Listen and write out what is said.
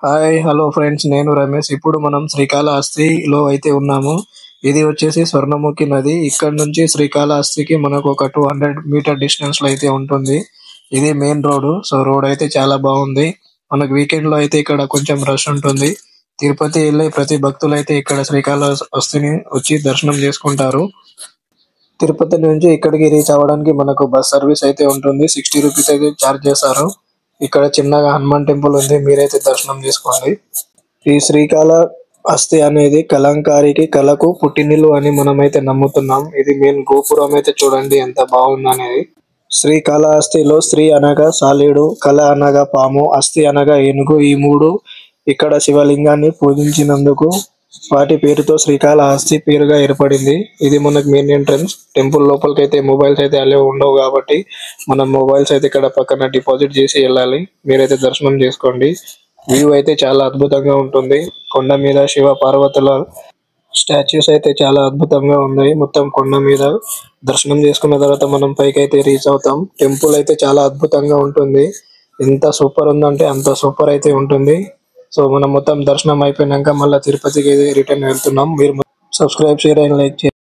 Hi hello friends, నేను రమేష్. ఇప్పుడు మనం శ్రీకాళహస్తిలో అయితే ఉన్నాము. ఇది వచ్చేసి స్వర్ణముఖి నది. ఇక్కడ నుంచి శ్రీకాళహస్తికి మనకు ఒక 200 మీటర్ డిస్టెన్స్ లో అయితే ఉంటుంది. ఇది మెయిన్ రోడ్. సో రోడ్ అయితే చాలా బాగుంది. మనకు వీకెండ్ లో అయితే ఇక్కడ కొంచెం రష్ ఉంటుంది. తిరుపతి వెళ్ళే ప్రతి భక్తులు అయితే ఇక్కడ శ్రీకాళహస్తిని వచ్చి దర్శనం చేసుకుంటారు. తిరుపతి నుంచి ఇక్కడికి రీచ్ అవ్వడానికి మనకు బస్ సర్వీస్ అయితే ఉంటుంది. 60 రూపీస్ అయితే ఛార్జ్ చేస్తారు. ఇక్కడ చిన్నగా హనుమాన్ టెంపుల్ ఉంది, మీరైతే దర్శనం చేసుకోండి. ఈ శ్రీకాళహస్తి అనేది కలంకారికి కళకు పుట్టినిల్లు అని మనమైతే నమ్ముతున్నాం. ఇది మెయిన్ గోపురం అయితే చూడండి ఎంత బాగుంది అనేది. శ్రీకాళహస్తిలో శ్రీ అనగా సాలీడు, కళ అనగా పాము, అస్థి అనగా ఏనుగు, ఈ మూడు ఇక్కడ శివలింగాన్ని పూజించినందుకు వాటి పేరుతో శ్రీకాళహస్తి పేరుగా ఏర్పడింది. ఇది మనకు మెయిన్ ఎంట్రన్స్. టెంపుల్ లోపలికి అయితే మొబైల్స్ అయితే అలే ఉండవు కాబట్టి మనం మొబైల్స్ అయితే ఇక్కడ పక్కన డిపాజిట్ చేసి వెళ్ళాలి. మీరైతే దర్శనం చేసుకోండి. వ్యూ అయితే చాలా అద్భుతంగా ఉంటుంది. కొండ మీద శివ పార్వతుల స్టాచ్యూస్ అయితే చాలా అద్భుతంగా ఉన్నాయి. మొత్తం కొండ మీద దర్శనం చేసుకున్న తర్వాత మనం పైకి అయితే రీచ్ అవుతాం. టెంపుల్ అయితే చాలా అద్భుతంగా ఉంటుంది. ఎంత సూపర్ ఉందంటే అంత సూపర్ అయితే ఉంటుంది. సో మనం మొత్తం దర్శనం అయిపోయినాక మళ్ళీ తిరుపతికి రిటర్న్ వెళ్తున్నాం. మీరు సబ్స్క్రైబ్, షేర్ అండ్ లైక్ చేయండి.